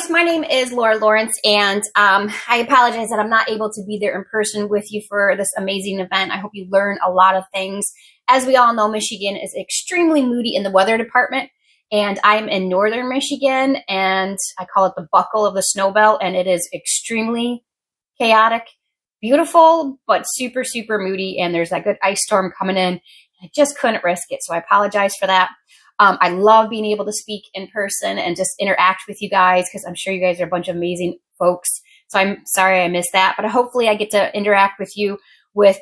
guys, my name is Laura Lawrence, and I apologize that I'm not able to be there in person with you for this amazing event. I hope you learn a lot of things. As we all know, Michigan is extremely moody in the weather department, and I'm in northern Michigan, and I call it the buckle of the snow belt, and it is extremely chaotic, beautiful, but super, super moody, and there's that good ice storm coming in. I just couldn't risk it, so I apologize for that. I love being able to speak in person and just interact with you guys because I'm sure you guys are a bunch of amazing folks. So I'm sorry I missed that, but hopefully I get to interact with you with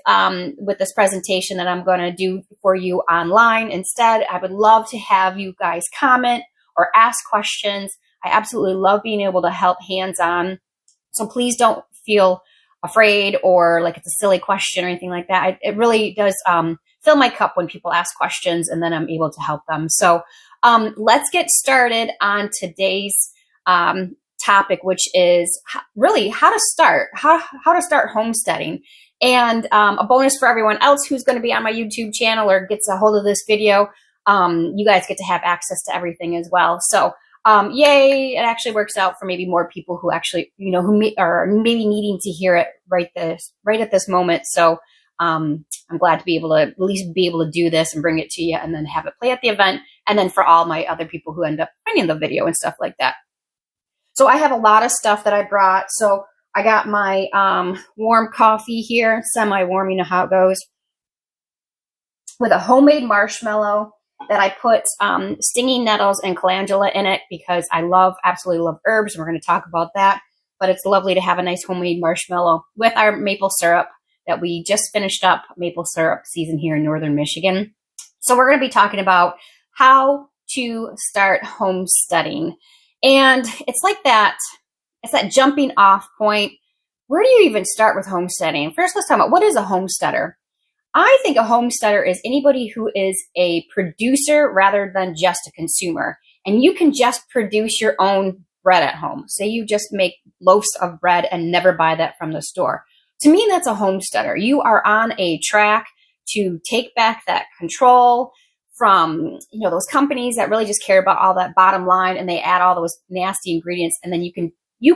this presentation that I'm going to do for you online. Instead, I would love to have you guys comment or ask questions. I absolutely love being able to help hands-on. So please don't feel afraid or like it's a silly question or anything like that. It really does fill my cup when people ask questions, and then I'm able to help them. So let's get started on today's topic, which is really how to start homesteading. And a bonus for everyone else who's going to be on my YouTube channel or gets a hold of this video, you guys get to have access to everything as well. So yay, it actually works out for maybe more people who actually, who are maybe needing to hear it right at this moment. So I'm glad to be able to at least be able to do this and bring it to you and then have it play at the event. And then for all my other people who end up finding the video and stuff like that. So I have a lot of stuff that I brought. So I got my warm coffee here, semi-warm, you know how it goes, with a homemade marshmallow that I put stinging nettles and calendula in it because I absolutely love herbs. And we're going to talk about that. But it's lovely to have a nice homemade marshmallow with our maple syrup that we just finished up maple syrup season here in northern Michigan. So we're going to be talking about how to start homesteading. And it's like that, it's that jumping off point. Where do you even start with homesteading? First, let's talk about what is a homesteader. I think a homesteader is anybody who is a producer rather than just a consumer. And you can just produce your own bread at home. Say you just make loaves of bread and never buy that from the store. To me, that's a homesteader. You are on a track to take back that control from, those companies that really just care about all that bottom line and they add all those nasty ingredients, and then you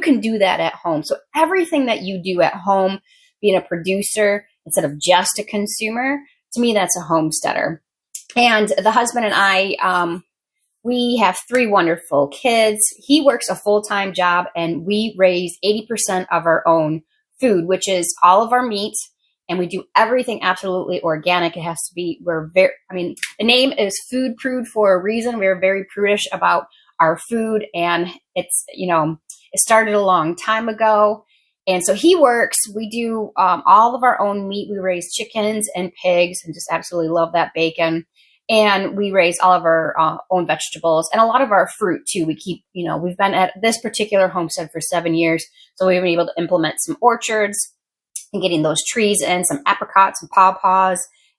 can do that at home. So everything that you do at home, being a producer instead of just a consumer, to me, that's a homesteader. And the husband and I, we have 3 wonderful kids. He works a full-time job, and we raise 80% of our own food, which is all of our meat, and we do everything absolutely organic. It has to be, the name is Food Prude for a reason. We're very prudish about our food, and it's, it started a long time ago. And so he works, we do all of our own meat. We raise chickens and pigs and just absolutely love that bacon. And we raise all of our own vegetables and a lot of our fruit too. We keep, we've been at this particular homestead for 7 years. So we've been able to implement some orchards and getting those trees in, some apricots and pawpaws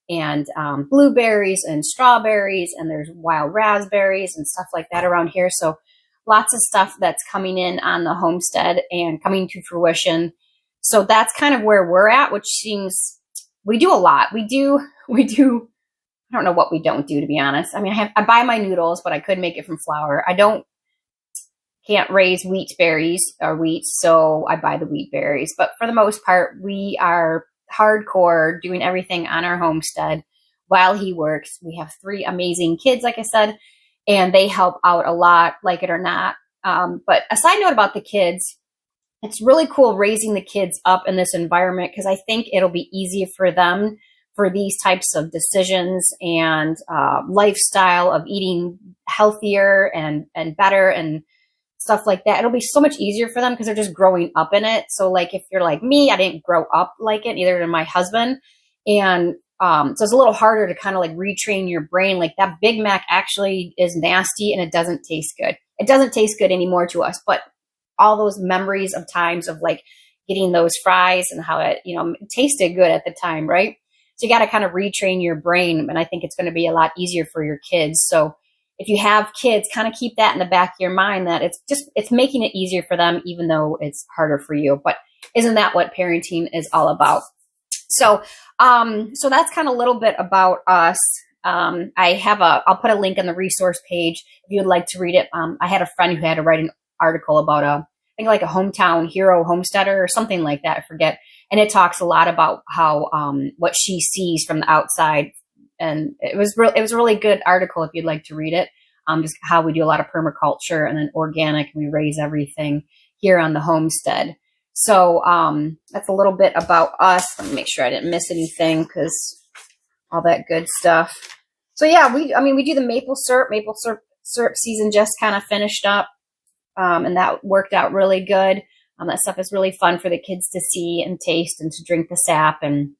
and blueberries and strawberries. And there's wild raspberries and stuff like that around here. So lots of stuff that's coming in on the homestead and coming to fruition. So that's kind of where we're at, which seems, we do a lot. We do, I don't know what we don't do, to be honest. I mean, I buy my noodles, but I could make it from flour. Can't raise wheat berries or wheat, so I buy the wheat berries. But for the most part, we are hardcore doing everything on our homestead while he works. We have 3 amazing kids, like I said, and they help out a lot, like it or not. But a side note about the kids, it's really cool raising the kids up in this environment because I think it'll be easier for them for these types of decisions and lifestyle of eating healthier and better and stuff like that. It'll be so much easier for them because they're just growing up in it. So like if you're like me, I didn't grow up like it, neither did my husband. And so it's a little harder to kind of like retrain your brain. Like that Big Mac actually is nasty and it doesn't taste good. It doesn't taste good anymore to us, but all those memories of times of like getting those fries and how it, it tasted good at the time, right? So you got to kind of retrain your brain. And I think it's going to be a lot easier for your kids. So if you have kids, kind of keep that in the back of your mind that it's making it easier for them, even though it's harder for you. But isn't that what parenting is all about? So, so that's kind of a little bit about us. I'll put a link on the resource page if you would like to read it. I had a friend who had to write article about I think like a hometown hero homesteader or something like that. I forget. And it talks a lot about how what she sees from the outside. And it was a really good article if you'd like to read it. Just how we do a lot of permaculture and then organic. We raise everything here on the homestead. So that's a little bit about us. Let me make sure I didn't miss anything because all that good stuff. So yeah, we do the maple syrup. Maple syrup season just kind of finished up, and that worked out really good. That stuff is really fun for the kids to see and taste and to drink the sap and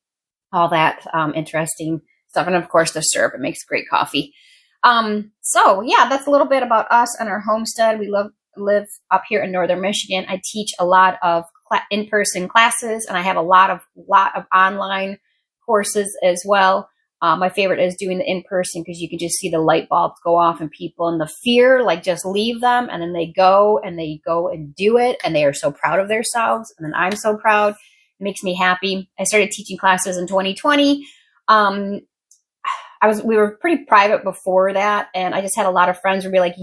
all that interesting stuff. And of course, the syrup, it makes great coffee. So yeah, that's a little bit about us and our homestead. We live up here in Northern Michigan. I teach a lot of in-person classes, and I have a lot of online courses as well. My favorite is doing the in-person because you can just see the light bulbs go off and people and the fear, like just leave them. And then they go and do it. And they are so proud of themselves. And then I'm so proud. It makes me happy. I started teaching classes in 2020. We were pretty private before that. And I just had a lot of friends who would be like,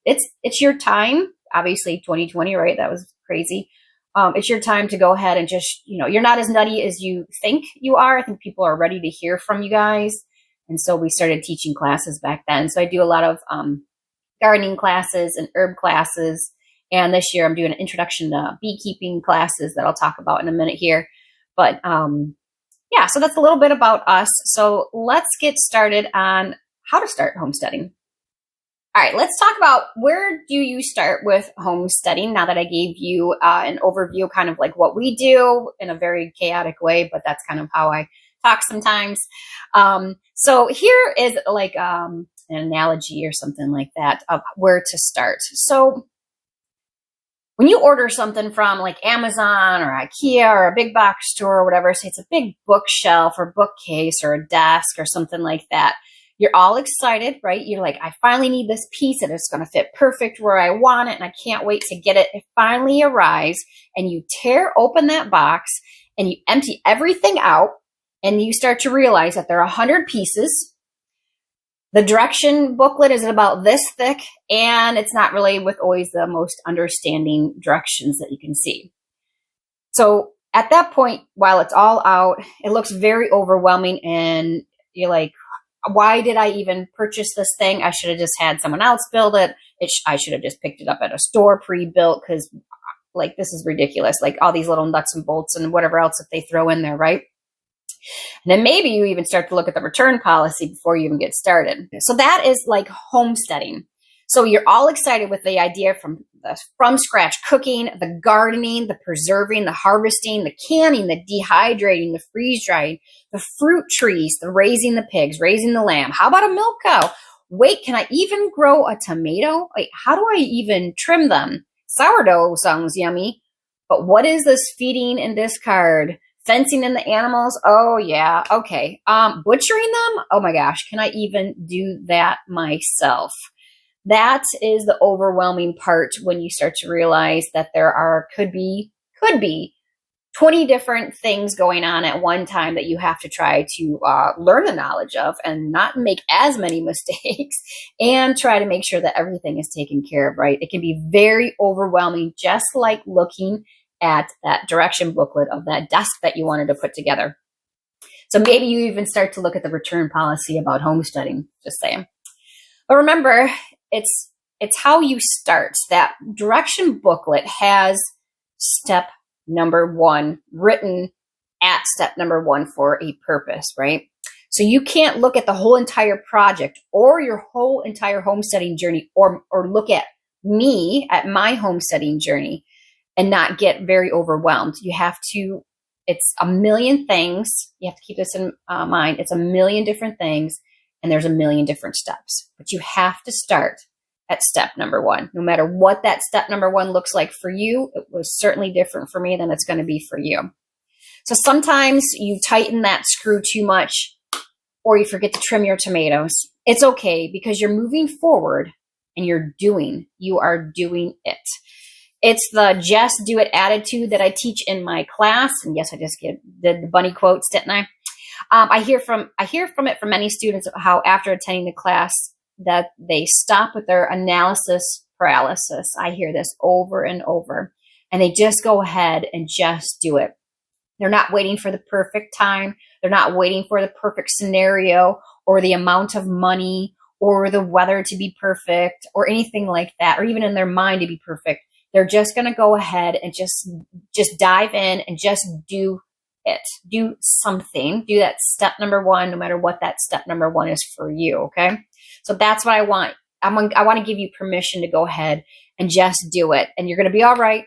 it's your time. Obviously 2020, right? That was crazy. It's your time to go ahead and just, you're not as nutty as you think you are. I think people are ready to hear from you guys. And so we started teaching classes back then. So I do a lot of gardening classes and herb classes. And this year I'm doing an introduction to beekeeping classes that I'll talk about in a minute here. But yeah, so that's a little bit about us. So let's get started on how to start homesteading. All right, let's talk about where do you start with homesteading now that I gave you an overview, kind of like what we do in a very chaotic way, but that's kind of how I talk sometimes. So here is like an analogy or something like that of where to start. So when you order something from like Amazon or IKEA or a big box store or whatever, say it's a big bookshelf or bookcase or a desk or something like that, you're all excited, right? You're like, I finally need this piece and it's going to fit perfect where I want it and I can't wait to get it. It finally arrives and you tear open that box and you empty everything out and you start to realize that there are 100 pieces. The direction booklet is about this thick and it's not really with always the most understanding directions that you can see. So at that point, while it's all out, it looks very overwhelming and you're like, why did I even purchase this thing? I should have just had someone else build it. I should have just picked it up at a store pre-built because like this is ridiculous. Like all these little nuts and bolts and whatever else that they throw in there, right? And then maybe you even start to look at the return policy before you even get started. So that is like homesteading. So you're all excited with the idea from scratch cooking, the gardening, the preserving, the harvesting, the canning, the dehydrating, the freeze drying, the fruit trees, the raising the pigs, raising the lamb. How about a milk cow? Wait, can I even grow a tomato? Wait, how do I even trim them? Sourdough sounds yummy, but what is this feeding and discard? Fencing in the animals? Oh yeah, okay. Butchering them? Oh my gosh, can I even do that myself? That is the overwhelming part when you start to realize that there could be 20 different things going on at one time that you have to try to learn the knowledge of and not make as many mistakes and try to make sure that everything is taken care of, right? It can be very overwhelming, just like looking at that direction booklet of that desk that you wanted to put together. So maybe you even start to look at the return policy about homesteading, just saying. But remember, it's how you start. That direction booklet has step number 1 written at step number 1 for a purpose, right? So you can't look at the whole entire project or your whole entire homesteading journey or look at me at my homesteading journey and not get very overwhelmed. You have to, it's a million things. You have to keep this in mind. It's a million different things and there's a million different steps, but you have to start at step number 1. No matter what that step number 1 looks like for you, it was certainly different for me than it's going to be for you. So sometimes you tighten that screw too much or you forget to trim your tomatoes. It's okay because you're moving forward and you are doing it. It's the just do it attitude that I teach in my class. And yes, I just did the bunny quotes, didn't I? I hear from it from many students how after attending the class that they stop with their analysis paralysis. I hear this over and over. And they just go ahead and just do it. They're not waiting for the perfect time. They're not waiting for the perfect scenario or the amount of money or the weather to be perfect or anything like that, or even in their mind to be perfect. They're just going to go ahead and just dive in and just do it. Do something. Do that step number one, no matter what that step number one is for you, okay? So that's what I want. I want to give you permission to go ahead and just do it. And you're going to be all right.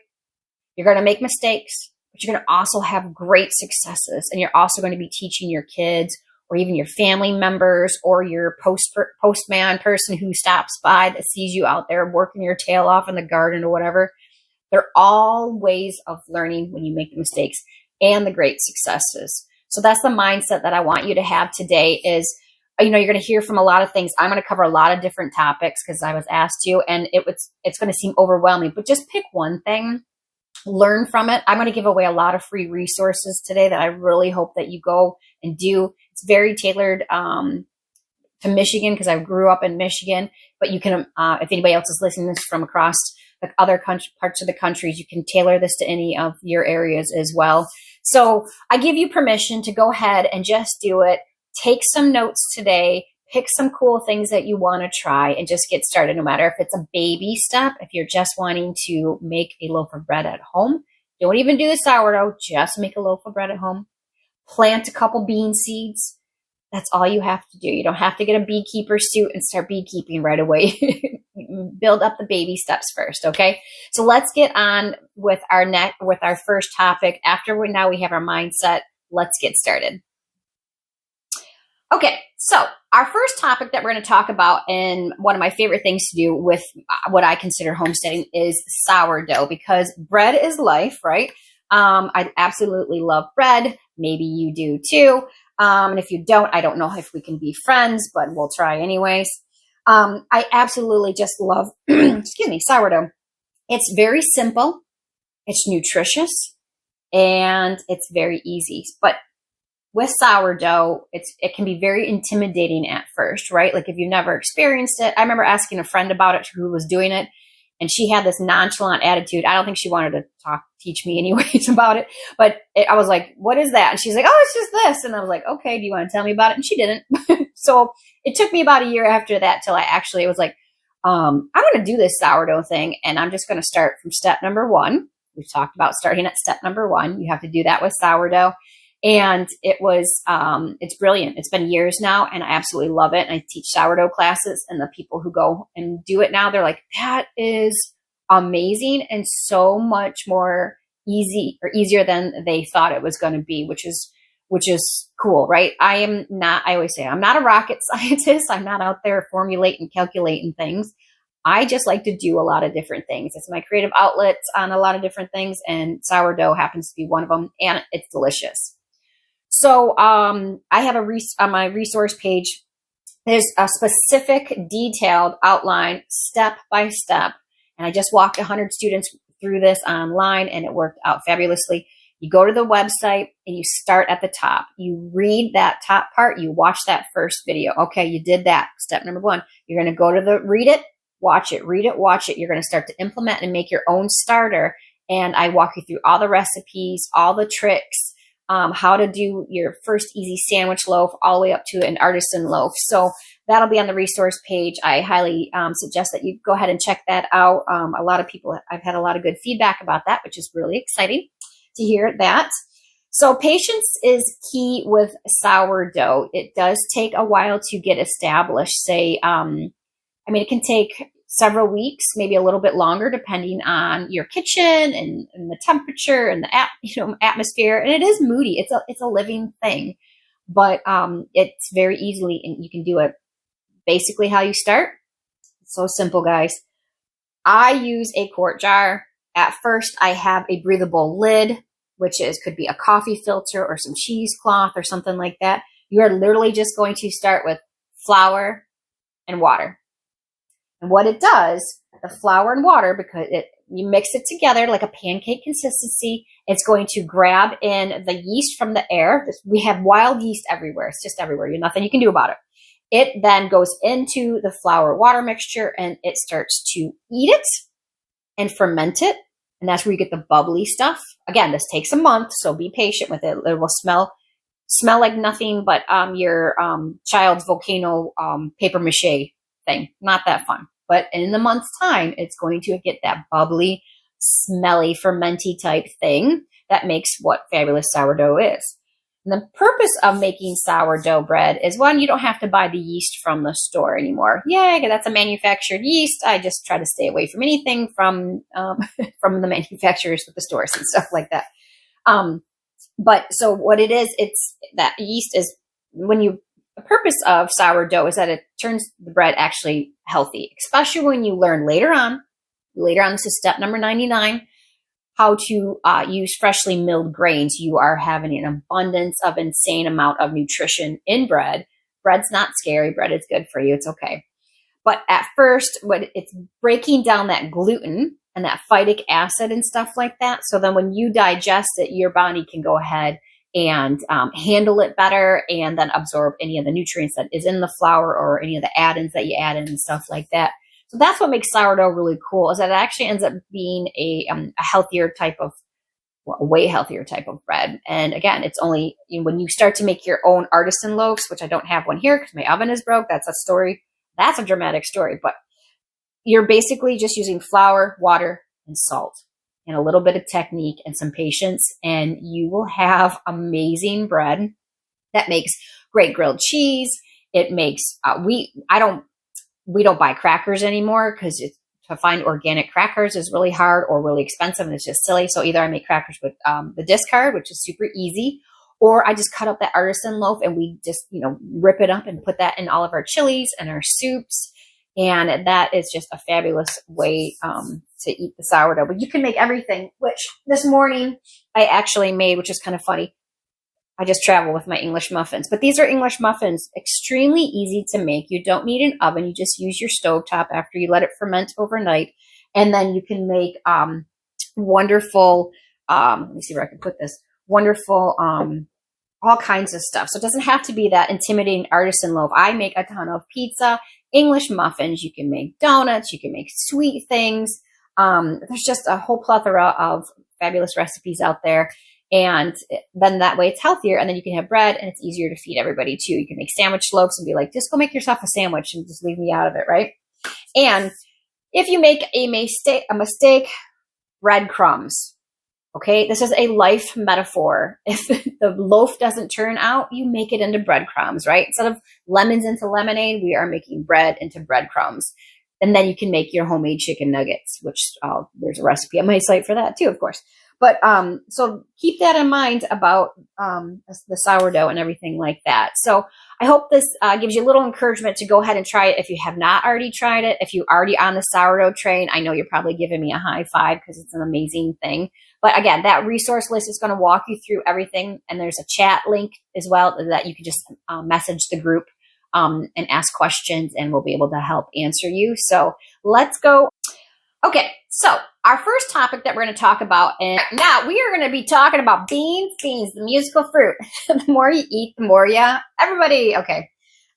You're going to make mistakes, but you're going to also have great successes. And you're also going to be teaching your kids or even your family members or your postman person who stops by that sees you out there working your tail off in the garden or whatever. They're all ways of learning when you make the mistakes and the great successes. So that's the mindset that I want you to have today is, you're going to hear from a lot of things. I'm going to cover a lot of different topics because I was asked to, and it's going to seem overwhelming, but just pick one thing, learn from it. I'm going to give away a lot of free resources today that I really hope that you go and do. It's very tailored to Michigan because I grew up in Michigan, but you can, if anybody else is listening to this from across the other parts of the countries, you can tailor this to any of your areas as well. So I give you permission to go ahead and just do it. Take some notes today, pick some cool things that you want to try and just get started, no matter if it's a baby step, if you're just wanting to make a loaf of bread at home. Don't even do the sourdough, just make a loaf of bread at home. Plant a couple bean seeds. That's all you have to do. You don't have to get a beekeeper suit and start beekeeping right away. Build up the baby steps first, okay? So let's get on with our first topic. After now we have our mindset, let's get started. Okay, so our first topic that we're going to talk about, and one of my favorite things to do with what I consider homesteading, is sourdough, because bread is life, right? I absolutely love bread. Maybe you do too. And if you don't, I don't know if we can be friends, but we'll try anyways. I absolutely just love, sourdough. It's very simple. It's nutritious and it's very easy. But with sourdough, it can be very intimidating at first, right? Like if you've never experienced it. I remember asking a friend about it who was doing it, and she had this nonchalant attitude. I don't think she wanted to teach me anyways about it, but I was like, what is that? And she's like, oh, it's just this. And I was like, okay, do you want to tell me about it? And she didn't. So it took me about a year after that till I actually was like, I'm going to do this sourdough thing, and I'm just going to start from step number one. We've talked about starting at step number one. You have to do that with sourdough. And it's brilliant. It's been years now, and I absolutely love it. And I teach sourdough classes, and the people who go and do it now, they're like, that is amazing and so much more easier than they thought it was going to be, which is cool, right? I always say I'm not a rocket scientist. I'm not out there formulating, calculating things. I just like to do a lot of different things. It's my creative outlet on a lot of different things, and sourdough happens to be one of them, and it's delicious. So I have on my resource page, there's a specific detailed outline step by step. And I just walked 100 students through this online, and it worked out fabulously. You go to the website and you start at the top. You read that top part. You watch that first video. Okay, you did that. Step number one. You're going to go to read it, watch it, read it, watch it. You're going to start to implement and make your own starter. And I walk you through all the recipes, all the tricks, how to do your first easy sandwich loaf all the way up to an artisan loaf. So that'll be on the resource page. I highly suggest that you go ahead and check that out. A lot of people, I've had a lot of good feedback about that, which is really exciting to hear that. So patience is key with sourdough. It does take a while to get established. It can take several weeks, maybe a little bit longer, depending on your kitchen and the temperature and the atmosphere. And it is moody. It's a living thing, but it's very easily, and you can do it basically how you start. It's so simple, guys. I use a quart jar. At first, I have a breathable lid, which could be a coffee filter or some cheesecloth or something like that. You are literally just going to start with flour and water. And what it does, the flour and water, because you mix it together like a pancake consistency, it's going to grab in the yeast from the air. We have wild yeast everywhere. It's just everywhere. There's nothing you can do about it. It then goes into the flour water mixture and it starts to eat it and ferment it. And that's where you get the bubbly stuff. Again, this takes a month, so be patient with it. It will smell like nothing but your child's volcano paper mache thing. Not that fun. But in the month's time, it's going to get that bubbly, smelly, fermenty type thing that makes what fabulous sourdough is. And the purpose of making sourdough bread is, one, you don't have to buy the yeast from the store anymore. Yay, that's a manufactured yeast. I just try to stay away from anything from from the manufacturers with the stores and stuff like that. But so what it is, it's that yeast is the purpose of sourdough is that it turns the bread actually healthy, especially when you learn later on, this is step number 99, how to use freshly milled grains. You are having an abundance of insane amount of nutrition in bread. Bread's not scary. Bread is good for you. It's okay. But at first, it's breaking down that gluten and that phytic acid and stuff like that. So then when you digest it, your body can go ahead and handle it better and then absorb any of the nutrients that is in the flour or any of the add-ins that you add in and stuff like that. So that's what makes sourdough really cool, is that it actually ends up being a healthier type of, a way healthier type of bread. And again, it's only when you start to make your own artisan loaves, which I don't have one here because my oven is broke. That's a story. That's a dramatic story. But you're basically just using flour, water, and salt, and a little bit of technique and some patience, and you will have amazing bread that makes great grilled cheese. It makes, we don't buy crackers anymore because to find organic crackers is really hard or really expensive and it's just silly. So either I make crackers with the discard, which is super easy, or I just cut up that artisan loaf and we just, rip it up and put that in all of our chilies and our soups. And that is just a fabulous way to eat the sourdough. But you can make everything, which this morning I actually made, which is kind of funny. I just travel with my English muffins. But these are English muffins, extremely easy to make. You don't need an oven. You just use your stovetop after you let it ferment overnight. And then you can make wonderful, let me see where I can put this, wonderful, all kinds of stuff. So it doesn't have to be that intimidating artisan loaf. I make a ton of pizza, English muffins. You can make donuts. You can make sweet things. There's just a whole plethora of fabulous recipes out there. And then that way it's healthier, and then you can have bread and it's easier to feed everybody too. You can make sandwich loaves and be like, just go make yourself a sandwich and just leave me out of it, right? And if you make a mistake, breadcrumbs. Okay, this is a life metaphor. If the loaf doesn't turn out, you make it into breadcrumbs, right? Instead of lemons into lemonade, we are making bread into breadcrumbs. And then you can make your homemade chicken nuggets, which there's a recipe on my site for that too, of course. But so keep that in mind about the sourdough and everything like that. So I hope this gives you a little encouragement to go ahead and try it if you have not already tried it. If you're already on the sourdough train, I know you're probably giving me a high five because it's an amazing thing. But again, that resource list is going to walk you through everything. And there's a chat link as well that you can just message the group and ask questions, and we'll be able to help answer you. So let's go. Okay, so our first topic that we're going to talk about, and now we are going to be talking about beans, the musical fruit. The more you eat, the more you, everybody, okay.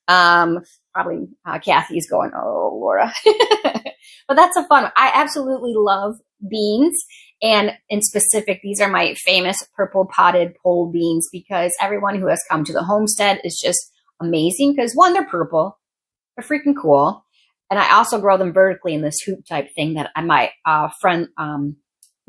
Probably Kathy's going, oh, Laura. But that's a fun one. I absolutely love beans. And in specific, these are my famous purple potted pole beans, because everyone who has come to the homestead is just amazing because, one, they're purple. They're freaking cool. And I also grow them vertically in this hoop type thing that my friend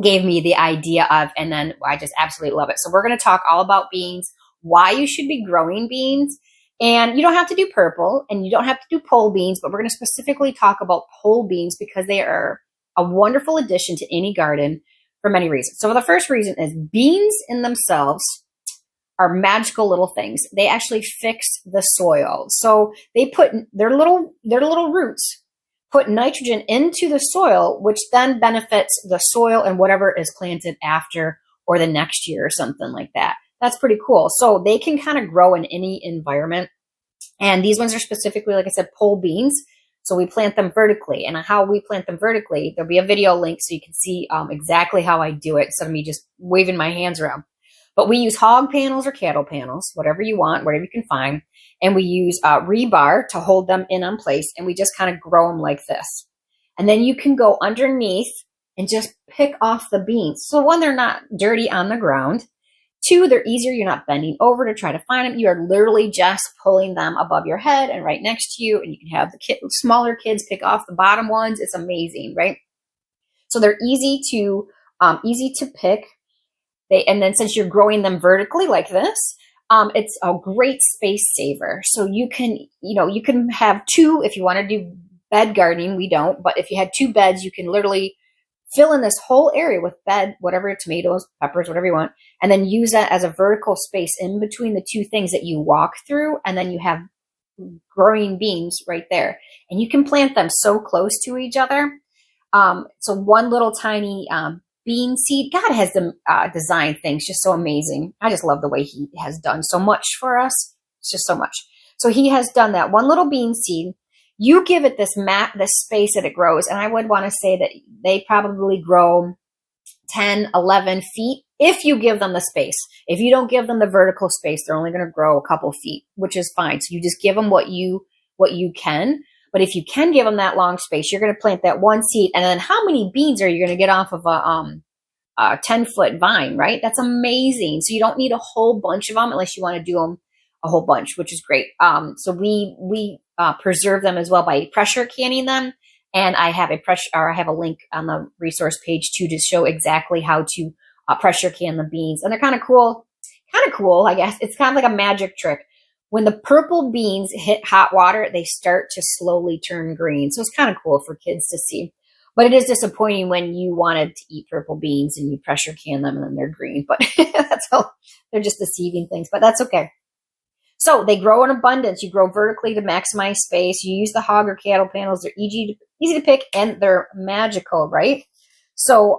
gave me the idea of. And then I just absolutely love it. So we're going to talk all about beans, why you should be growing beans. And you don't have to do purple and you don't have to do pole beans, but we're going to specifically talk about pole beans because they are a wonderful addition to any garden for many reasons. So the first reason is beans in themselves are magical little things. They actually fix the soil. So they put their little roots put nitrogen into the soil, which then benefits the soil and whatever is planted after or the next year or something like that. That's pretty cool. So they can kind of grow in any environment. And these ones are specifically, like I said, pole beans. So we plant them vertically. And how we plant them vertically, there'll be a video link so you can see exactly how I do it instead of me just waving my hands around. But we use hog panels or cattle panels, whatever you want, whatever you can find. And we use rebar to hold them in place. And we just kind of grow them like this. And then you can go underneath and just pick off the beans. So one, they're not dirty on the ground. Two, they're easier. You're not bending over to try to find them. You are literally just pulling them above your head and right next to you. And you can have the smaller kids pick off the bottom ones. It's amazing, right? So they're easy to pick. And then since you're growing them vertically like this, it's a great space saver. So you can have two if you want to do bed gardening. We don't, but if you had two beds, you can literally fill in this whole area with whatever, tomatoes, peppers, whatever you want, and then use that as a vertical space in between the two things that you walk through. And then you have growing beans right there. And you can plant them so close to each other. So one little tiny bean seed, God has them designed things just so amazing. I just love the way he has done so much for us. It's just so much. So he has done that one little bean seed. You give it this space that it grows. And I would want to say that they probably grow 10, 11 feet if you give them the space. If you don't give them the vertical space, they're only going to grow a couple feet, which is fine. So you just give them what you can. But if you can give them that long space, you're going to plant that one seed. And then how many beans are you going to get off of a 10-foot vine, right? That's amazing. So you don't need a whole bunch of them unless you want to do them a whole bunch, which is great. So we preserve them as well by pressure canning them. And I have a link on the resource page too to show exactly how to pressure can the beans. And they're kind of cool, I guess. It's kind of like a magic trick. When the purple beans hit hot water, they start to slowly turn green. So it's kind of cool for kids to see. But it is disappointing when you wanted to eat purple beans and you pressure can them and then they're green. But that's all. They're just deceiving things, but that's okay. So they grow in abundance. You grow vertically to maximize space. You use the hog or cattle panels. They're easy to pick and they're magical, right? So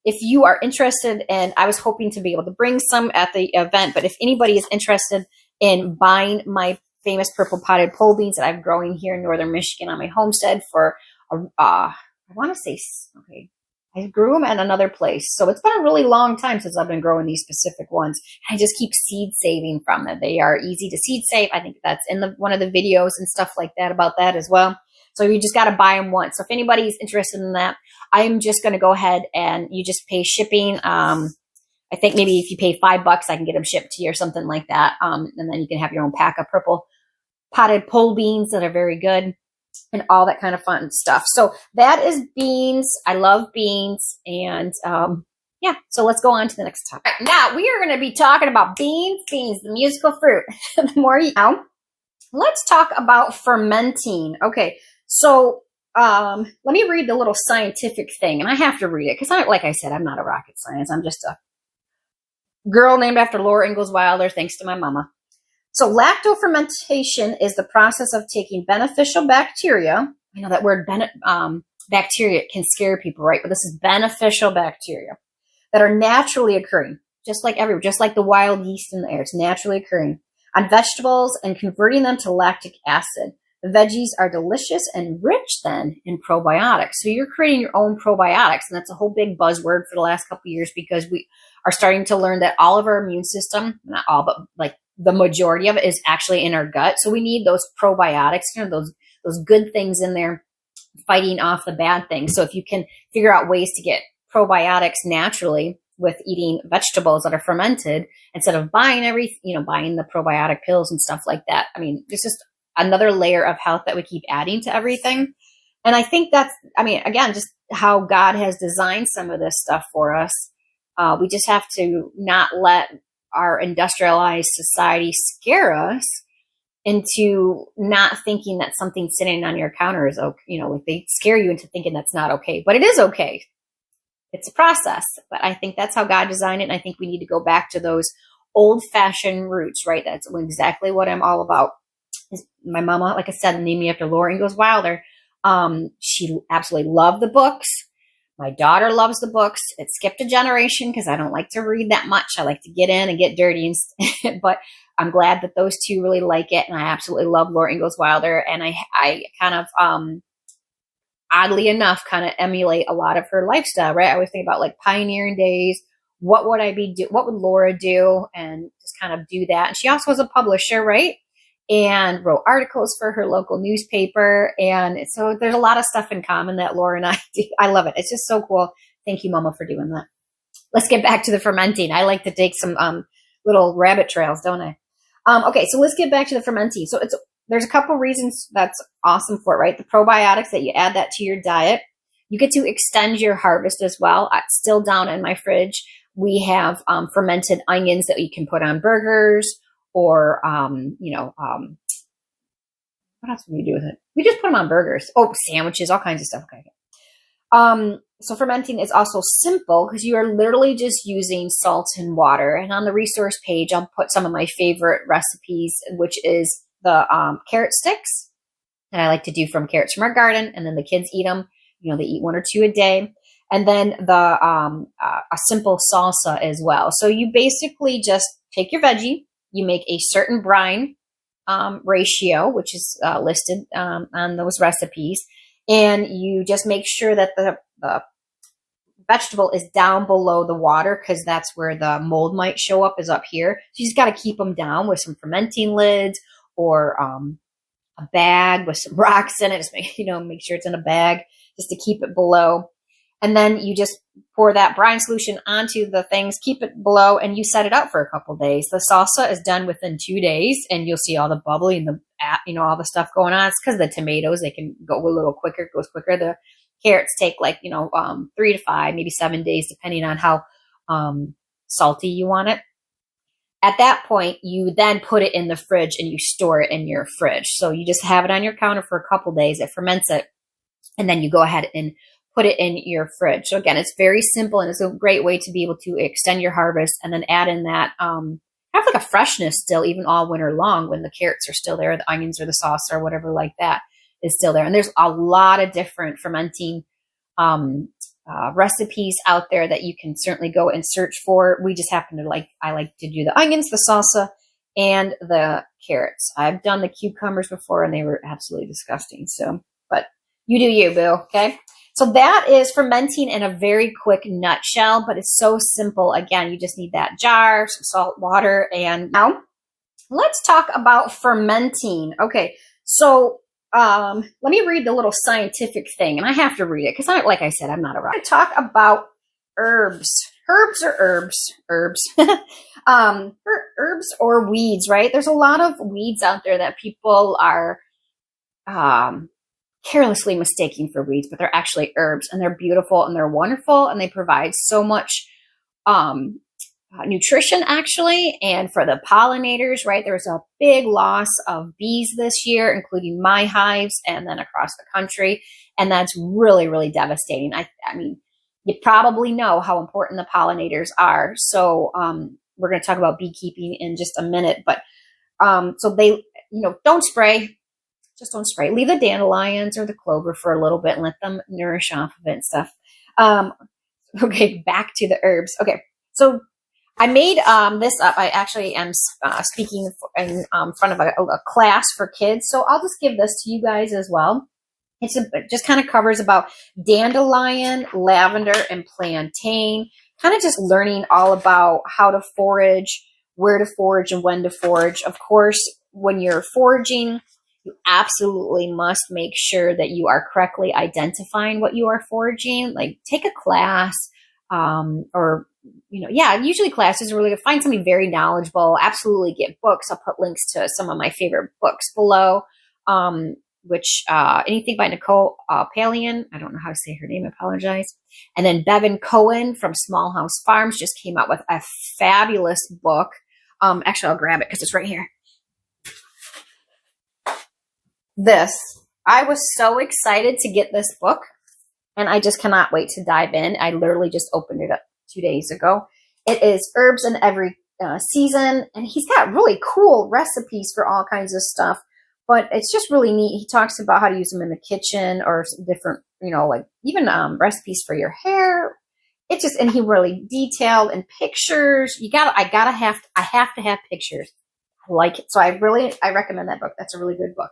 if you are interested, and I was hoping to be able to bring some at the event, but if anybody is interested in buying my famous purple potted pole beans that I'm growing here in northern Michigan on my homestead for, I want to say, okay, I grew them at another place. So it's been a really long time since I've been growing these specific ones. I just keep seed saving from them. They are easy to seed save. I think that's in one of the videos and stuff like that about that as well. So you just got to buy them once. So if anybody's interested in that, I'm just going to go ahead and you just pay shipping. I think maybe if you pay $5, I can get them shipped to you or something like that. And then you can have your own pack of purple potted pole beans that are very good and all that kind of fun stuff. So that is beans. I love beans. And yeah, so let's go on to the next topic. Now we are going to be talking about beans, the musical fruit. The more you know. Let's talk about fermenting. Okay, so let me read the little scientific thing. And I have to read it because, like I said, I'm not a rocket science. I'm just a girl named after Laura Ingalls Wilder, thanks to my mama. So lactofermentation is the process of taking beneficial bacteria. I know that word bacteria can scare people, right? But this is beneficial bacteria that are naturally occurring, just like the wild yeast in the air. It's naturally occurring on vegetables and converting them to lactic acid. The veggies are delicious and rich then in probiotics. So you're creating your own probiotics. And that's a whole big buzzword for the last couple of years because we are starting to learn that all of our immune system, not all, but like the majority of it is actually in our gut. So we need those probiotics, those good things in there fighting off the bad things. So if you can figure out ways to get probiotics naturally with eating vegetables that are fermented instead of buying buying the probiotic pills and stuff like that. I mean, it's just another layer of health that we keep adding to everything. And I think again, just how God has designed some of this stuff for us. We just have to not let our industrialized society scare us into not thinking that something sitting on your counter is okay. Like they scare you into thinking that's not okay, but it is okay. It's a process, but I think that's how God designed it. And I think we need to go back to those old fashioned roots, right? That's exactly what I'm all about. My mama, like I said, named me after Laura Ingalls Wilder. She absolutely loved the books. My daughter loves the books. It skipped a generation because I don't like to read that much. I like to get in and get dirty, but I'm glad that those two really like it. And I absolutely love Laura Ingalls Wilder. And I kind of, oddly enough, kind of emulate a lot of her lifestyle, right? I always think about like pioneering days, what would what would Laura do, and just kind of do that. And she also was a publisher, right? And wrote articles for her local newspaper. And so there's a lot of stuff in common that Laura and I do. I love it. It's just so cool. Thank you, Mama, for doing that. Let's get back to the fermenting. I like to take some little rabbit trails, don't I? Okay, so let's get back to the fermenting. So there's a couple reasons that's awesome for it, right? The probiotics, that you add that to your diet. You get to extend your harvest as well. Still down in my fridge, we have fermented onions that you can put on burgers, or, what else can you do with it? We just put them on burgers. Oh, sandwiches, all kinds of stuff. Okay. So fermenting is also simple because you are literally just using salt and water. And on the resource page, I'll put some of my favorite recipes, which is the carrot sticks that I like to do from carrots from our garden. And then the kids eat them. They eat 1 or 2 a day. And then a simple salsa as well. So you basically just take your veggie, you make a certain brine ratio, which is listed on those recipes. And you just make sure that the vegetable is down below the water, because that's where the mold might show up, is up here. So you just got to keep them down with some fermenting lids, or a bag with some rocks in it. Just make sure it's in a bag just to keep it below. And then you just pour that brine solution onto the things, keep it below, and you set it up for a couple days. The salsa is done within 2 days, and you'll see all the bubbly and all the stuff going on. It's because the tomatoes, they can go a little quicker, it goes quicker. The carrots take 3 to 5, maybe 7 days, depending on how salty you want it. At that point, you then put it in the fridge and you store it in your fridge. So you just have it on your counter for a couple days. It ferments it, and then you go ahead and put it in your fridge. So again, it's very simple, and it's a great way to be able to extend your harvest, and then add in that, have like a freshness still, even all winter long, when the carrots are still there, the onions or the sauce or whatever like that is still there. And there's a lot of different fermenting recipes out there that you can certainly go and search for. We just happen to I like to do the onions, the salsa, and the carrots. I've done the cucumbers before, and they were absolutely disgusting. So, but you do you, boo. Okay. So that is fermenting in a very quick nutshell, but it's so simple. Again, you just need that jar, some salt, water, and now let's talk about fermenting. Okay, so let me read the little scientific thing, and I have to read it because, like I said, I'm not a rock. I'm going to talk about herbs. Herbs or herbs? Herbs. Herbs or weeds, right? There's a lot of weeds out there that people are carelessly mistaking for weeds, but they're actually herbs, and they're beautiful and they're wonderful, and they provide so much nutrition, actually. And for the pollinators, right, there's a big loss of bees this year, including my hives and then across the country, and that's really, really devastating. I mean, you probably know how important the pollinators are. So we're going to talk about beekeeping in just a minute, but so they, don't spray. Just don't spray. Leave the dandelions or the clover for a little bit and let them nourish off of it and stuff. Okay, back to the herbs. Okay, so I made this up. I actually am speaking in front of a class for kids, so I'll just give this to you guys as well. It just kind of covers about dandelion, lavender, and plantain, kind of just learning all about how to forage, where to forage, and when to forage. Of course, when you're foraging, you absolutely must make sure that you are correctly identifying what you are foraging. Like, take a class, usually classes are really good. Find somebody very knowledgeable. Absolutely get books. I'll put links to some of my favorite books below, which anything by Nicole Palian. I don't know how to say her name. I apologize. And then Bevan Cohen from Small House Farms just came out with a fabulous book. Actually, I'll grab it because it's right here. I was so excited to get this book, and I just cannot wait to dive in. I literally just opened it up 2 days ago. It is Herbs in Every Season, and he's got really cool recipes for all kinds of stuff, but it's just really neat. He talks about how to use them in the kitchen, or different, even recipes for your hair. And he really detailed, and pictures. I have to have pictures. I like it. So I recommend that book. That's a really good book.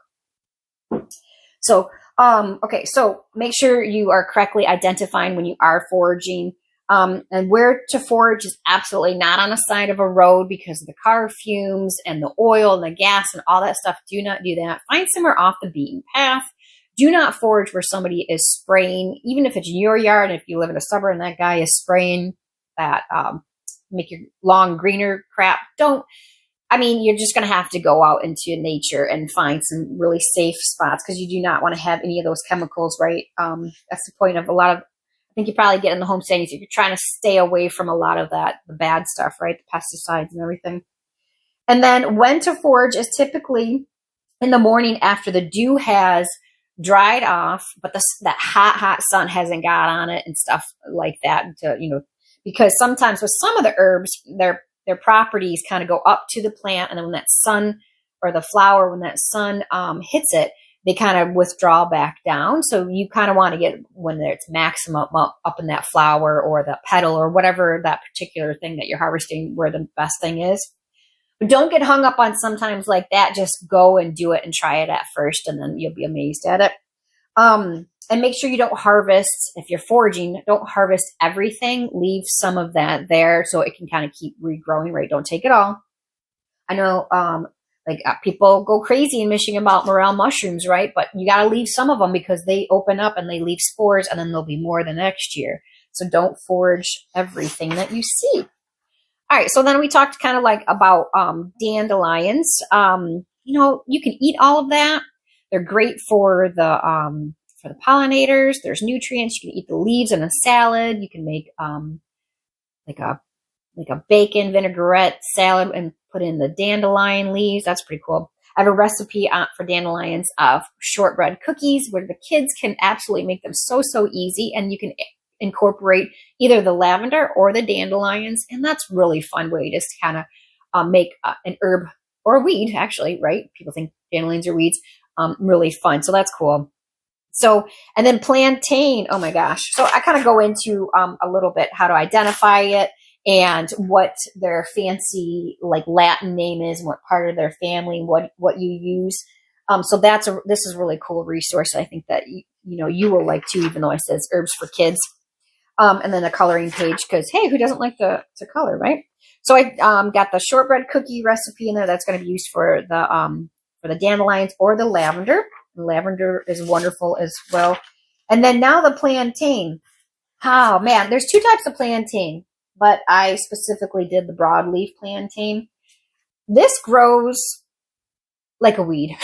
So, okay, so make sure you are correctly identifying when you are foraging. And where to forage is absolutely not on the side of a road because of the car fumes and the oil and the gas and all that stuff. Do not do that. Find somewhere off the beaten path. Do not forage where somebody is spraying, even if it's your yard. If you live in a suburb and that guy is spraying that make your lawn greener crap, you're just going to have to go out into nature and find some really safe spots because you do not want to have any of those chemicals, right? That's the point of I think you probably get in the homesteading. So you're trying to stay away from a lot of the bad stuff, right? The pesticides and everything. And then when to forage is typically in the morning after the dew has dried off, but that hot sun hasn't got on it and stuff like that. Because sometimes with some of the herbs, their properties kind of go up to the plant, and then when that sun or the flower, when that sun hits it, they kind of withdraw back down. So you kind of want to get when it's maximum up in that flower or the petal or whatever that particular thing that you're harvesting where the best thing is. But don't get hung up on sometimes like that. Just go and do it and try it at first, and then you'll be amazed at it. And make sure you don't harvest, if you're foraging, don't harvest everything. Leave some of that there so it can kind of keep regrowing, right? Don't take it all. I know people go crazy in Michigan about morel mushrooms, right? But you got to leave some of them because they open up and they leave spores, and then there'll be more the next year. So don't forage everything that you see. All right, so then we talked kind of like about dandelions. You can eat all of that. They're great for the pollinators. There's nutrients. You can eat the leaves in a salad. You can make like a bacon vinaigrette salad and put in the dandelion leaves. That's pretty cool. I have a recipe for dandelions of shortbread cookies where the kids can absolutely make them so easy, and you can incorporate either the lavender or the dandelions, and that's a really fun way just to kind of make an herb or a weed, actually, right? People think dandelions are weeds. Really fun. So that's cool. So, and then plantain. Oh my gosh. So I kind of go into a little bit how to identify it and what their fancy like Latin name is and what part of their family, what you use. So this is a really cool resource. I think that you will like too, even though it says herbs for kids. And then a coloring page because hey, who doesn't like to color, right? So I got the shortbread cookie recipe in there. That's going to be used for the dandelions or the lavender. The lavender is wonderful as well. And then now the plantain. Oh man, there's two types of plantain, but I specifically did the broadleaf plantain. This grows like a weed.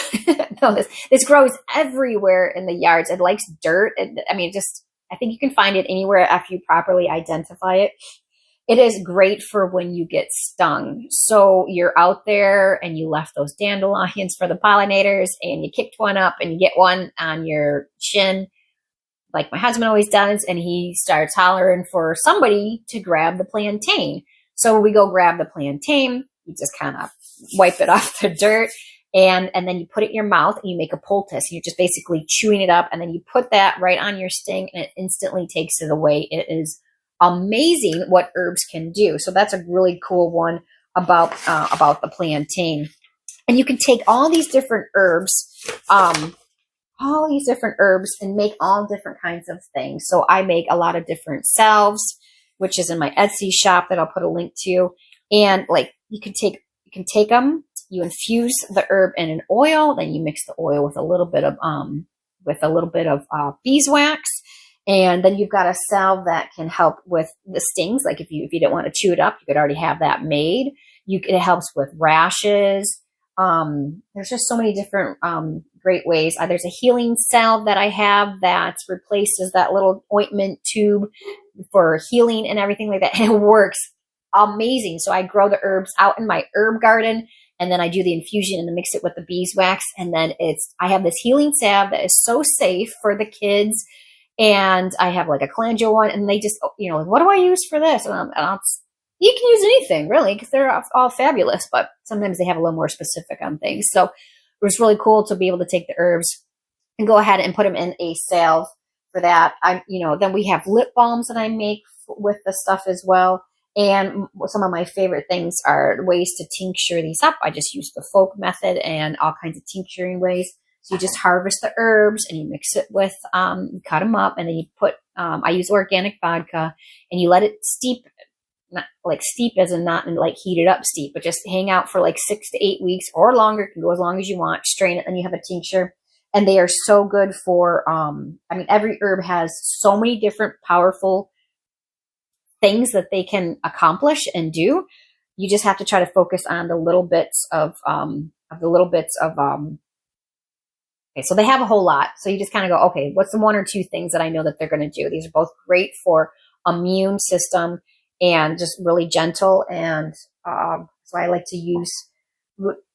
No, this grows everywhere in the yards. It likes dirt. I think you can find it anywhere after you properly identify it. It is great for when you get stung. So you're out there and you left those dandelions for the pollinators and you kicked one up and you get one on your shin, like my husband always does, and he starts hollering for somebody to grab the plantain. So we go grab the plantain. You just kind of wipe it off the dirt and then you put it in your mouth and you make a poultice. You're just basically chewing it up, and then you put that right on your sting and it instantly takes it away. It is amazing what herbs can do. So that's a really cool one about the plantain. And you can take all these different herbs, and make all different kinds of things. So I make a lot of different salves, which is in my Etsy shop that I'll put a link to. And like you can take them, you infuse the herb in an oil, then you mix the oil with a little bit of beeswax. And then you've got a salve that can help with the stings. Like if you didn't want to chew it up, you could already have that made. It helps with rashes. There's just so many different great ways. There's a healing salve that I have that replaces that little ointment tube for healing and everything like that. And it works amazing. So I grow the herbs out in my herb garden, and then I do the infusion and then mix it with the beeswax. And then I have this healing salve that is so safe for the kids. And I have like a calendula one, and they just, what do I use for this? You can use anything really, because they're all fabulous, but sometimes they have a little more specific on things. So it was really cool to be able to take the herbs and go ahead and put them in a salve for that. Then we have lip balms that I make with the stuff as well. And some of my favorite things are ways to tincture these up. I just use the folk method and all kinds of tincturing ways. So you just harvest the herbs and you mix it with, you cut them up, and then you put, I use organic vodka, and you let it steep, not like steep as in not like heated up steep, but just hang out for like 6 to 8 weeks or longer. It can go as long as you want. Strain it, and you have a tincture. And they are so good for, I mean, every herb has so many different powerful things that they can accomplish and do. You just have to try to focus on the little bits of okay, so they have a whole lot. So you just kind of go, okay, what's the 1 or 2 things that I know that they're going to do? These are both great for immune system and just really gentle. And so I like to use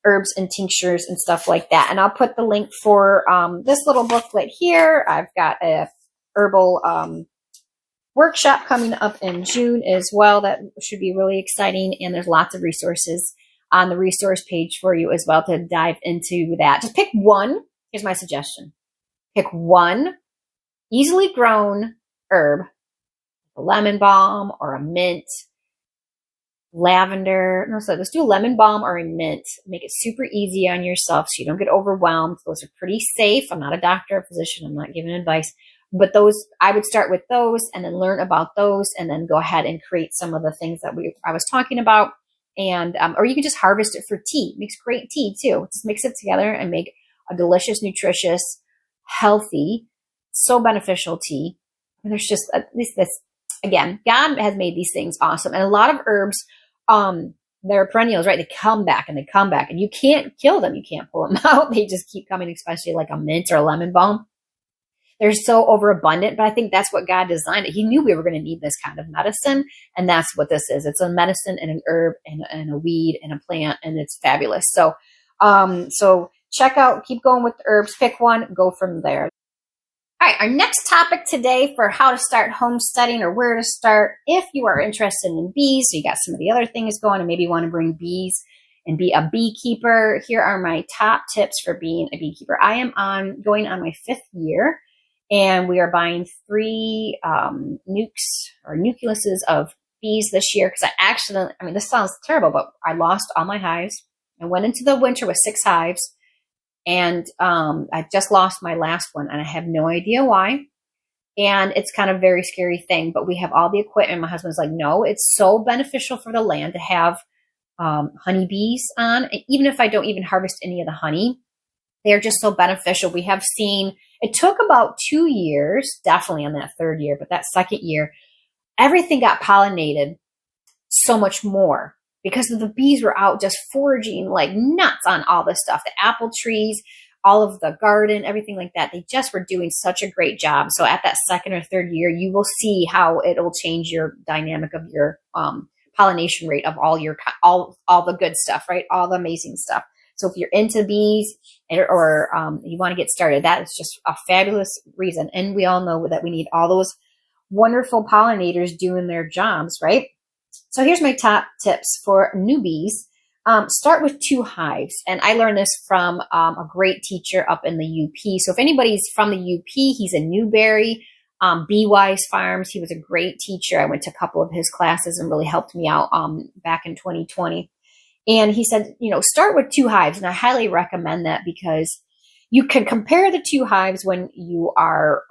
herbs and tinctures and stuff like that. And I'll put the link for this little booklet here. I've got a herbal workshop coming up in June as well. That should be really exciting. And there's lots of resources on the resource page for you as well to dive into that. Just pick one. Here's my suggestion. Pick one easily grown herb, a lemon balm or a mint, lavender. No, so let's do a lemon balm or a mint. Make it super easy on yourself so you don't get overwhelmed. Those are pretty safe. I'm not a doctor or physician. I'm not giving advice. But those, I would start with those and then learn about those and then go ahead and create some of the things that I was talking about. And or you can just harvest it for tea. It makes great tea too. Just mix it together and make a delicious, nutritious, healthy, so beneficial tea. And there's just at least this, again, God has made these things awesome. And a lot of herbs, they're perennials, right? They come back and they come back, and you can't kill them. You can't pull them out. They just keep coming, especially like a mint or a lemon balm. They're so overabundant, but I think that's what God designed it. He knew we were going to need this kind of medicine, and that's what this is. It's a medicine and an herb and a weed and a plant, and it's fabulous. So, so check out, keep going with the herbs, pick one, go from there. All right, our next topic today for how to start homesteading or where to start if you are interested in bees. So you got some of the other things going and maybe you want to bring bees and be a beekeeper. Here are my top tips for being a beekeeper. I am going on my 5th year, and we are buying 3 nukes or nucleuses of bees this year because I mean, this sounds terrible, but I lost all my hives. I went into the winter with 6 hives. And I just lost my last one, and I have no idea why. And it's kind of a very scary thing, but we have all the equipment. My husband's like, no, it's so beneficial for the land to have honeybees on. And even if I don't even harvest any of the honey, they're just so beneficial. We have seen, it took about 2 years, definitely on that 3rd year, but that 2nd year, everything got pollinated so much more. Because the bees were out just foraging like nuts on all this stuff, the apple trees, all of the garden, everything like that. They just were doing such a great job. So at that 2nd or 3rd year, you will see how it'll change your dynamic of your pollination rate of all the good stuff, right? All the amazing stuff. So if you're into bees or you want to get started, that is just a fabulous reason. And we all know that we need all those wonderful pollinators doing their jobs, right? So here's my top tips for newbies. Start with 2 hives. And I learned this from a great teacher up in the UP. So if anybody's from the UP, he's in Newberry, Bee Wise Farms. He was a great teacher. I went to a couple of his classes and really helped me out back in 2020. And he said, start with 2 hives. And I highly recommend that because you can compare the 2 hives when you are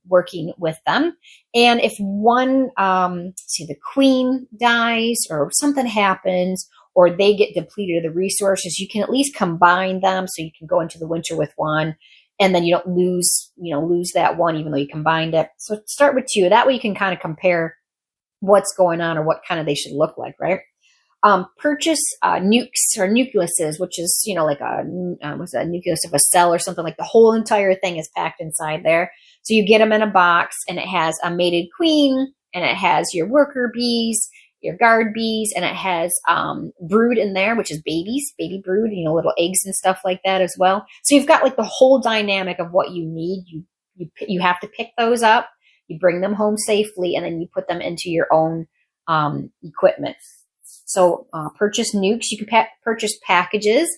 working with them. And if one, the queen dies or something happens or they get depleted of the resources, you can at least combine them so you can go into the winter with one. And then you don't lose that one even though you combined it. So start with 2. That way you can kind of compare what's going on or what kind of they should look like, right? Purchase nukes or nucleuses, which is, like a nucleus of a cell or something, like the whole entire thing is packed inside there. So you get them in a box and it has a mated queen and it has your worker bees, your guard bees, and it has brood in there, which is baby brood, little eggs and stuff like that as well. So you've got like the whole dynamic of what you need. You have to pick those up, you bring them home safely, and then you put them into your own equipment. So purchase nukes. You can purchase packages.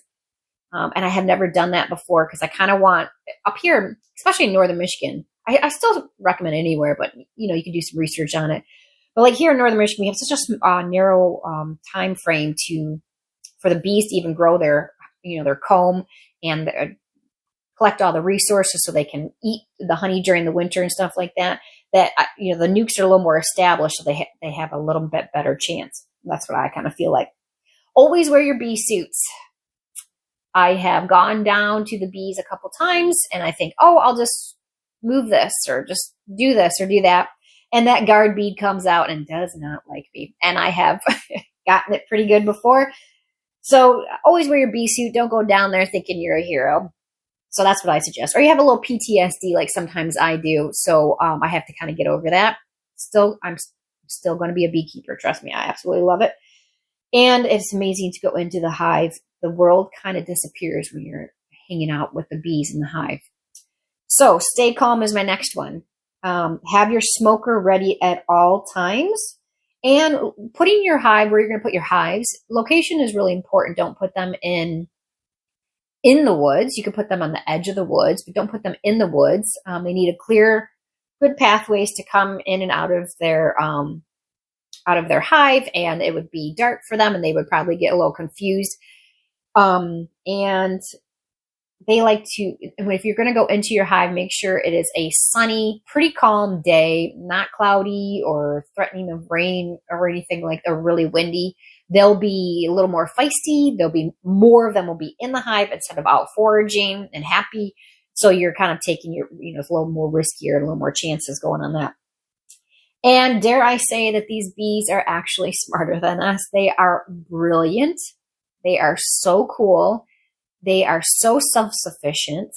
And I have never done that before because I kind of want, up here, especially in northern Michigan, I still recommend anywhere, but you can do some research on it. But like here in northern Michigan, we have such a narrow time frame for the bees to even grow their comb and collect all the resources so they can eat the honey during the winter and stuff like that, that, the nukes are a little more established, so they have a little bit better chance. That's what I kind of feel like. Always wear your bee suits. I have gone down to the bees a couple times and I think, oh, I'll just move this or just do this or do that. And that guard bee comes out and does not like me. And I have gotten it pretty good before. So always wear your bee suit. Don't go down there thinking you're a hero. So that's what I suggest. Or you have a little PTSD like sometimes I do. So I have to kind of get over that. I'm still going to be a beekeeper. Trust me. I absolutely love it. And it's amazing to go into the hive. The world kind of disappears when you're hanging out with the bees in the hive. So stay calm is my next one. Have your smoker ready at all times. And putting your hive where you're going to put your hives, location is really important. Don't put them in the woods. You can put them on the edge of the woods, but don't put them in the woods. They need a clear, good pathways to come in and out of their hive, and it would be dark for them, and they would probably get a little confused. And they like to, if you're going to go into your hive, make sure it is a sunny, pretty calm day, not cloudy or threatening of rain or anything like that, or really windy. They'll be a little more feisty. There'll be more of them will be in the hive instead of out foraging and happy. So you're kind of taking it's a little more riskier, a little more chances going on that. And dare I say that these bees are actually smarter than us. They are brilliant. They are so cool. They are so self-sufficient.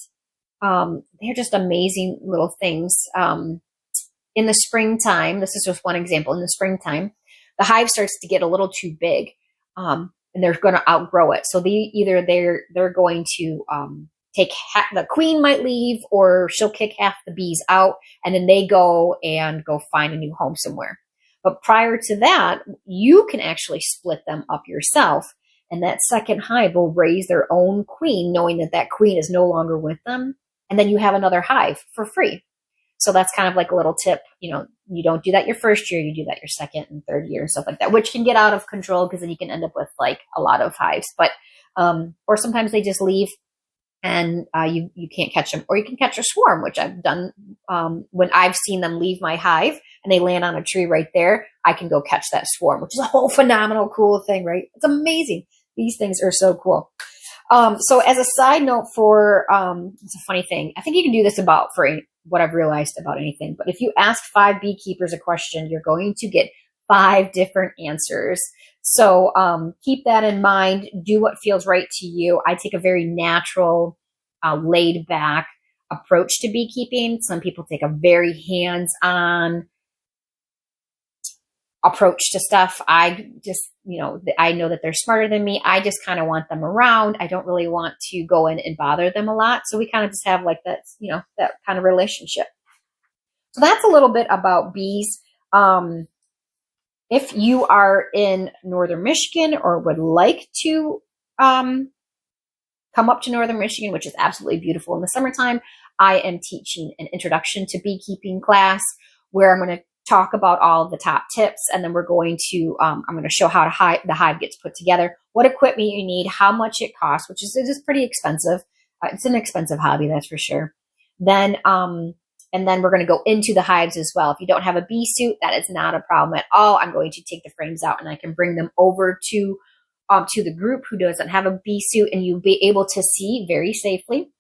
They're just amazing little things. In the springtime, this is just one example. In the springtime, the hive starts to get a little too big, and they're going to outgrow it. So they're going to the queen might leave, or she'll kick half the bees out, and then they go find a new home somewhere. But prior to that, you can actually split them up yourself. And that second hive will raise their own queen, knowing that that queen is no longer with them. And then you have another hive for free. So that's kind of like a little tip. You don't do that your first year. You do that your second and third year and stuff like that, which can get out of control because then you can end up with like a lot of hives. But or sometimes they just leave and you can't catch them. Or you can catch a swarm, which I've done when I've seen them leave my hive and they land on a tree right there. I can go catch that swarm, which is a whole phenomenal, cool thing, right? It's amazing. These things are so cool. So as a side note for, it's a funny thing. I think you can do this for what I've realized about anything. But if you ask 5 beekeepers a question, you're going to get 5 different answers. So keep that in mind. Do what feels right to you. I take a very natural, laid back approach to beekeeping. Some people take a very hands-on approach to stuff. I just, I know that they're smarter than me. I just kind of want them around. I don't really want to go in and bother them a lot. So we kind of just have like that, that kind of relationship. So that's a little bit about bees. If you are in Northern Michigan or would like to come up to Northern Michigan, which is absolutely beautiful in the summertime, I am teaching an introduction to beekeeping class where I'm going to talk about all of the top tips, and then we're going to I'm going to show how the hive gets put together, what equipment you need, how much it costs, which is pretty expensive. It's an expensive hobby, that's for sure. Then and then we're going to go into the hives as well. If you don't have a bee suit, that is not a problem at all. I'm going to take the frames out and I can bring them over to the group who doesn't have a bee suit, and you'll be able to see very safely.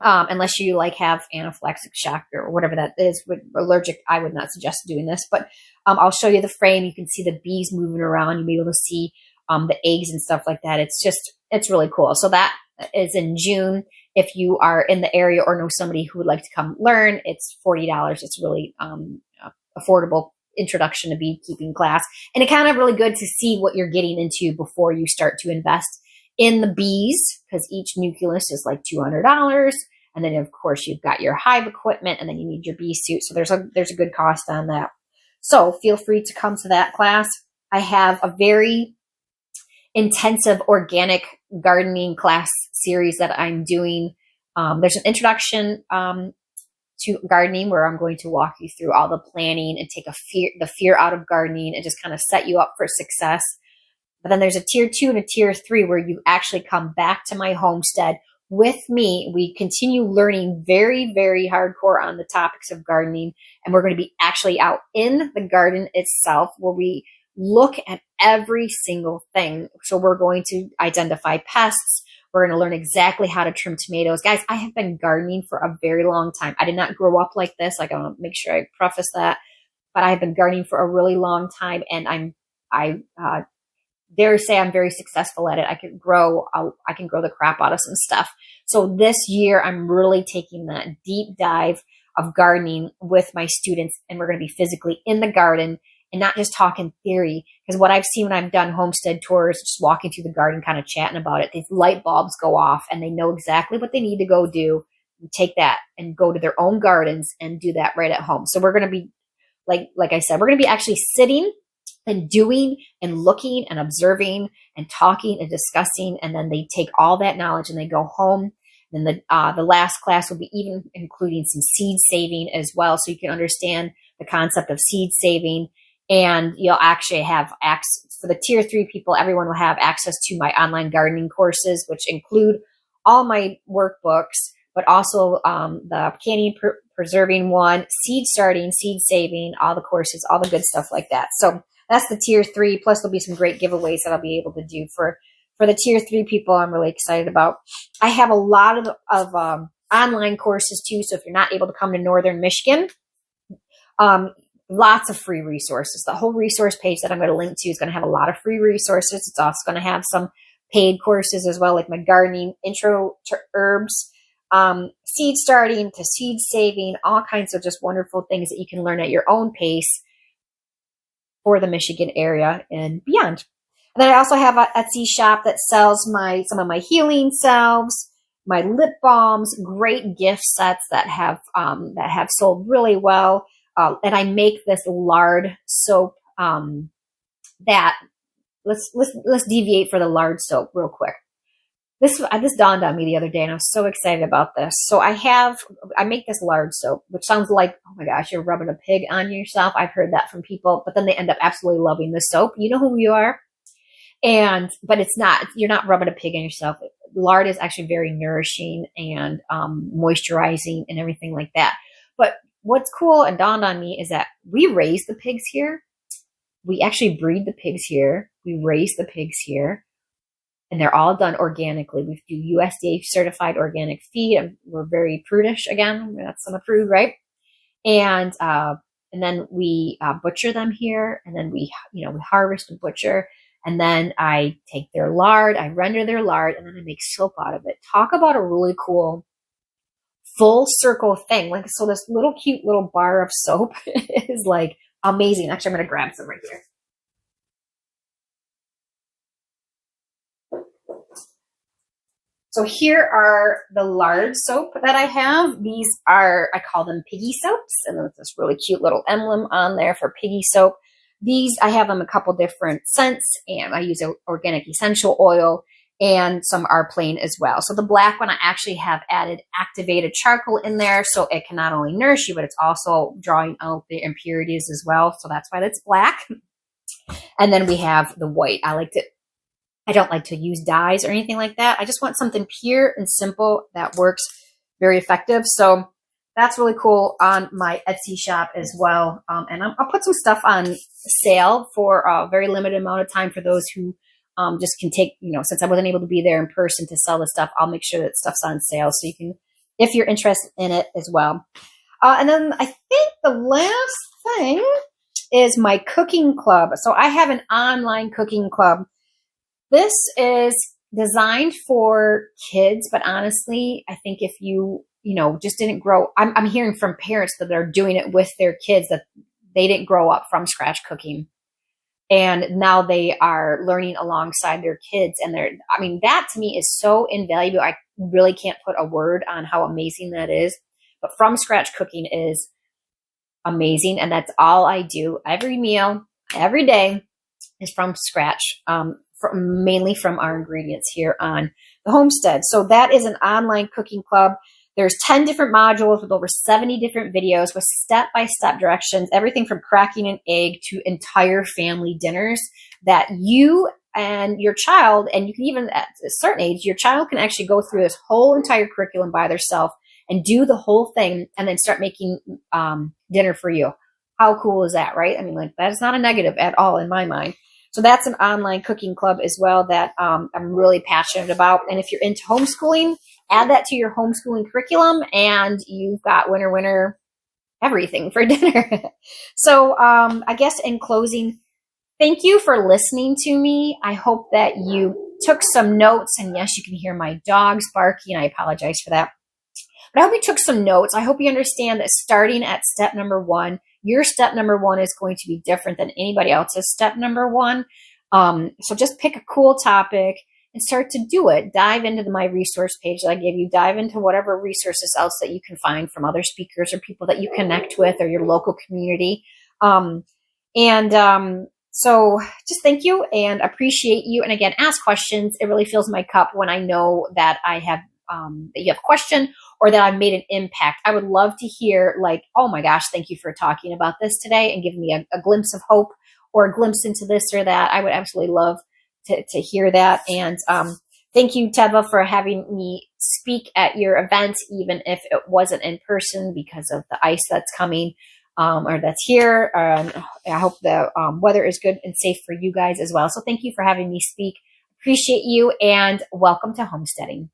Unless you have anaphylactic shock or whatever that is, allergic, I would not suggest doing this, but I'll show you the frame. You can see the bees moving around. You'll be able to see the eggs and stuff like that. It's really cool. So that is in June. If you are in the area or know somebody who would like to come learn, it's $40. It's really affordable introduction to beekeeping class. And it's kind of really good to see what you're getting into before you start to invest in the bees, because each nucleus is like $200. And then of course you've got your hive equipment, and then you need your bee suit. So there's a good cost on that. So feel free to come to that class. I have a very intensive organic gardening class series that I'm doing. There's an introduction to gardening where I'm going to walk you through all the planning and take the fear out of gardening and just kind of set you up for success. But then there's a tier 2 and a tier 3 where you actually come back to my homestead with me, we continue learning very, very hardcore on the topics of gardening. And we're going to be actually out in the garden itself where we look at every single thing. So we're going to identify pests. We're going to learn exactly how to trim tomatoes. Guys, I have been gardening for a very long time. I did not grow up like this. Like, I want to make sure I preface that. But I've been gardening for a really long time, and I dare say I'm very successful at it. I can grow the crap out of some stuff. So this year, I'm really taking that deep dive of gardening with my students, and we're going to be physically in the garden and not just talking theory. Because what I've seen when I've done homestead tours, just walking through the garden, kind of chatting about it, these light bulbs go off, and they know exactly what they need to go do. And take that and go to their own gardens and do that right at home. So we're going to be, like I said, we're going to be actually sitting and doing and looking and observing and talking and discussing. And then they take all that knowledge and they go home. And the last class will be even including some seed saving as well. So you can understand the concept of seed saving. And you'll actually have access for the tier 3 people. Everyone will have access to my online gardening courses, which include all my workbooks, but also the canning preserving one, seed starting, seed saving, all the courses, all the good stuff like that. So that's the tier 3. Plus there'll be some great giveaways that I'll be able to do for the tier 3 people. I'm really excited about. I have a lot of online courses too. So if you're not able to come to Northern Michigan, lots of free resources. The whole resource page that I'm going to link to is going to have a lot of free resources. It's also going to have some paid courses as well, like my gardening intro to herbs, seed starting to seed saving, all kinds of just wonderful things that you can learn at your own pace for the Michigan area and beyond. And then I also have an Etsy shop that sells some of my healing salves, my lip balms, great gift sets that have sold really well. And I make this lard soap that let's deviate for the lard soap real quick. This dawned on me the other day, and I was so excited about this. So I make this lard soap, which sounds like, oh my gosh, you're rubbing a pig on yourself. I've heard that from people, but then they end up absolutely loving the soap. You know who you are. But it's not, you're not rubbing a pig on yourself. Lard is actually very nourishing and moisturizing and everything like that. But what's cool and dawned on me is that we raise the pigs here. We actually breed the pigs here. We raise the pigs here. And they're all done organically. We do USDA certified organic feed. And we're very prudish again. That's unapproved, right? And then we butcher them here. And then we harvest and butcher. And then I take their lard, I render their lard, and then I make soap out of it. Talk about a really cool full circle thing. Like, so this little cute little bar of soap is like amazing. Actually, I'm going to grab some right here. So here are the lard soap that I have. These are, I call them piggy soaps. And there's this really cute little emblem on there for piggy soap. These, I have them a couple different scents, and I use organic essential oil, and some are plain as well. So the black one, I actually have added activated charcoal in there, so it can not only nourish you, but it's also drawing out the impurities as well. So that's why that's black. And then we have the white. I don't like to use dyes or anything like that. I just want something pure and simple that works very effective. So that's really cool on my Etsy shop as well. And I'll put some stuff on sale for a very limited amount of time for those who just can take, since I wasn't able to be there in person to sell the stuff, I'll make sure that stuff's on sale so you can, if you're interested in it as well. And then I think the last thing is my cooking club. So I have an online cooking club. This is designed for kids, but honestly, I think if you just didn't grow, I'm hearing from parents that they're doing it with their kids, that they didn't grow up from scratch cooking. And now they are learning alongside their kids. And that to me is so invaluable. I really can't put a word on how amazing that is. But from scratch cooking is amazing. And that's all I do. Every meal, every day is from scratch, mainly from our ingredients here on the homestead. So that is an online cooking club. There's 10 different modules with over 70 different videos with step-by-step directions, everything from cracking an egg to entire family dinners that you and your child, and you can even at a certain age, your child can actually go through this whole entire curriculum by themselves and do the whole thing and then start making dinner for you. How cool is that, right? I mean, like, that is not a negative at all in my mind. So that's an online cooking club as well that I'm really passionate about. And if you're into homeschooling, add that to your homeschooling curriculum and you've got winner everything for dinner. So I guess in closing, thank you for listening to me. I hope that you took some notes. And yes, you can hear my dogs barking. I apologize for that. But I hope you took some notes. I hope you understand that starting at step number 1, your step number 1 is going to be different than anybody else's step number 1. So just pick a cool topic and start to do it. Dive into my resource page that I gave you. Dive into whatever resources else that you can find from other speakers or people that you connect with or your local community. So just thank you and appreciate you. And again, ask questions. It really fills my cup when I know that I have that you have a question or that I've made an impact. I would love to hear, like, oh my gosh, thank you for talking about this today and giving me a glimpse of hope or a glimpse into this or that. I would absolutely love to hear that. And thank you, Teva, for having me speak at your event, even if it wasn't in person because of the ice that's coming or that's here. I hope the weather is good and safe for you guys as well. So thank you for having me speak. Appreciate you and welcome to homesteading.